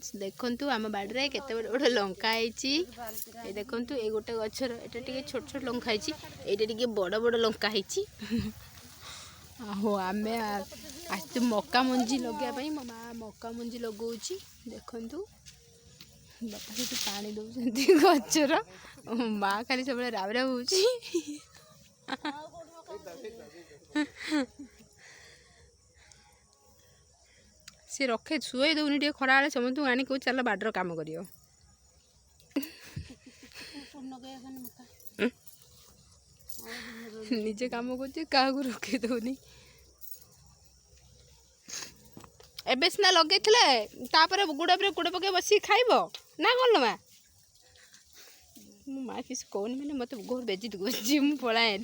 Friends देखंतु आम बाड़े केते बड़ बड़ लंका आइची ए देखंतु ए गोटे गछर एटा टिके छोट छोट लंका आइची एटा टिके बड़ बड़ लंका आइची आहो आमे आज मक्का मंजी लगे पई मो मां मक्का मंजी लगौची देखंतु बापा से पानी दउछंती गछर मां खाली सब राव राव होची सी रखे शुए दौनी टे खरा बेले समस्त आनी कौ चल बाडर काम कर निजे काम कर रखे दौनी एबे सिना लगे गुड़ गुड़ पके बस खाइब ना कौन माँ माँ किसी कौन मैंने मत बहुत बेजित गुजी मु पलाए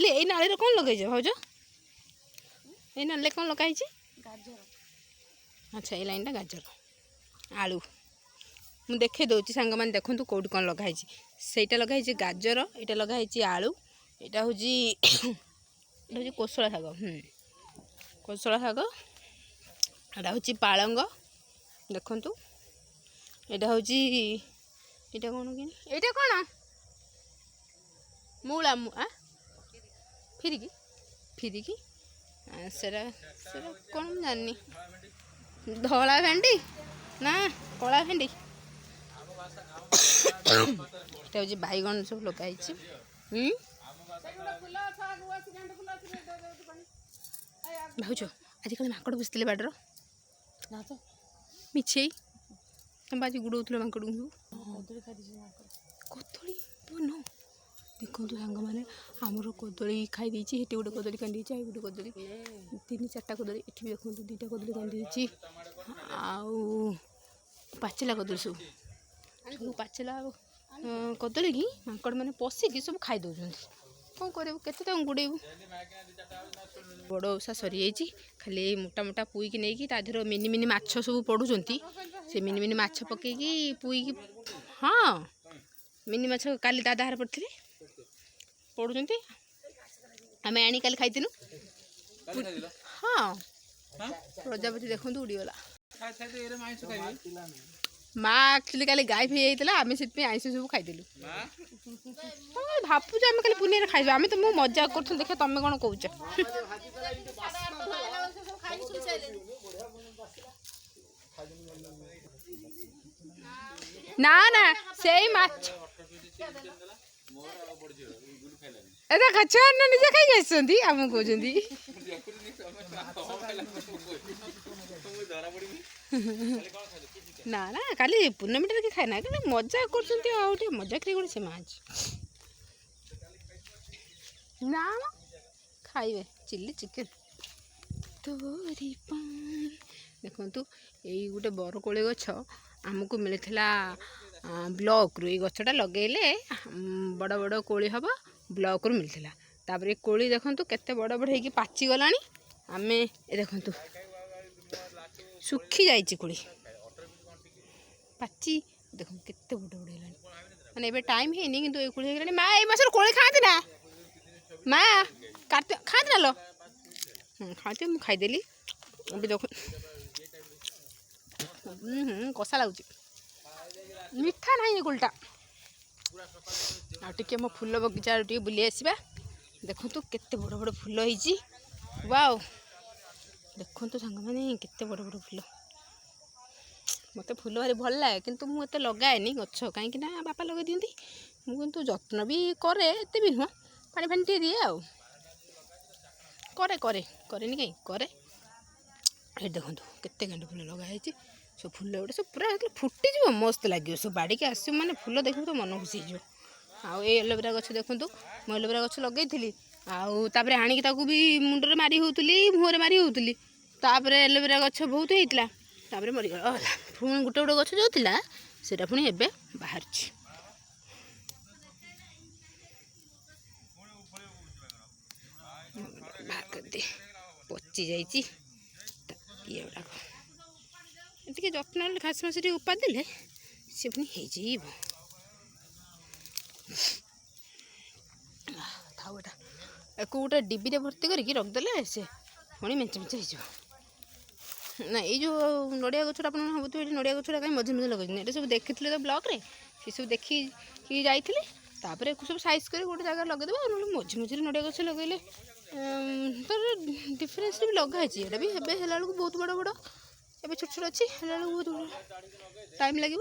ये नाली कौन लगे भाज ये नाले कौन लगाई अच्छा ये लाइन गाजर आलू मु देखे दूसरी सांग मैंने देखूँ कौटी कौन लगाई सेटा लगाई गाजर यहाँ लगाई आलू यहाँ हूँ कोशला शाग कोशला शाग यहाँ हूँ पालंग देखु यहाँ हूँ यहाँ कौन कि यहाँ कौन मूला फिरिकी फिरिकी सेरा सेरा कौन जानी धला भेंडी ना कला भेंडी यहाँ हूँ बैगन सब लगाई भाज आजिकल माकड़ बसते बाडर मिछे तुम आज गुड़ाऊल माकड़ कदली बन देखो सांग मैंने आमर कदली खाई देती ये गोटे कदली कांदी गोटे कदली तीन चार्टा कदली ये भी देखो दुईटा कदली कांदी आउ पाचिला कदली सब सब पाचिला कदली कि माकड़ मैंने पशिकी सब खाई दौरान कौन कर गुड़ेबू बड़ ओषा सरी खाली मोटा मोटा पुईक नहीं ताधर मिनि मिनि माछ सब पड़ुंट से मिनि मिनि माछ पकईकी पुईकी हाँ मिनि माछ काली दादा हार पड़ते पड़ुंट आम आनी काली खाई हाँ प्रजापति देखो उड़ीगला माँ एक्चुअली काली गाय भी होता आम से आईस सब खाईदेलु भावुँ आम खाली पुनिया खाई आम तो मु मजा कर देख तुम कौन कौच ना ना से माछ छुआ निजे खाई आम कहते ना ना काली पूर्णमी टे खाए ना मजा कर मजा कर से माछ ना खाइबे चिल्ली चिकेन तोरी पान देखु यही गोटे बरकोली गछ आमको मिलता ब्लॉक रू ये गछटा लगेले बड़ बड़ कोली हम ब्लॉक रू मिलता तापर कोली देखु केते बड़ बड़ होगी पाची गला आम ए देखु सुखी जाइए कोली पाची देखो केते बड़ बड़ है माने एबे टाइम है नहीं किंतु ए कोली हेगलानी माँ ए मासर कोली खाती ना माँ काट खाती ना लो खाती मु खाईदेली अभी देखो कषा लगुच मीठा ना ये कोलटा आटे मो फूल बगीचा टे बुली आसवा देखो केते बड़ बड़ फूल होइची वाओ देखो सांग मैंने केते बड़ बड़ फूल मत फूल भारी भल लगे किंतु मुझे लगाएनि गछ कहीं बापा लगे दिखती मुझे जत्न भी करे एत भी नुह पानी फानी टे दिए आउ करे करे करेनि कहीं करे ये देखो केते गेंडे फूल लगाई सब फूल गोटे सब पूरा फुटीज मस्त लगे सब बाड़ी के आस मैंने फूल देख तो मन खुशी हो आउ ये एलोवेरा गछ देखूँ मुझे एलोवेरा गछ लगे आउे आणिकी ताकू भी मुंडे मारी होती मुहर मारी होती एलोवेरा गछ बहुत होता तापर मरीगला पुणी गोटे गोटे गछ जो था सेटा पुणी एबे बाहर पची जाइए ये गुड़ाक जत्न घास मास उपादेले सी पुणी हो गोटे डिब्बी भर्ती करके रखिदेले से पुणी मेचे मेचे हो ना ये जो नड़िया गछटा आप भावुवे ये नड़िया गछटा कहीं मझे मझे लगे ये सब देखी तो ब्लॉग रे सी सब देखी जाइए तापर सब साइज कर गोटे जगह लगेदेव मझे मझे नड़िया गछ लगे तर डिफरेन्स भी लगाई ये भी है बहुत बड़ बड़ ए छोट छोट अच्छी बहुत टाइम लगे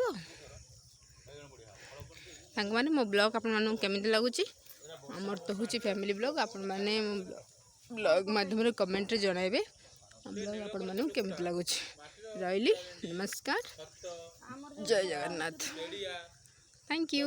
सांग मैंने मो ब्लॉग आपण केमी लगुच आमर तो हूँ फैमिली ब्लॉग आपण मैंने ब्लॉग माध्यम कमेंट रे जनइबे ब्लॉग आपण मैंने केमी लगुच रही नमस्कार जय जगन्नाथ थैंक यू।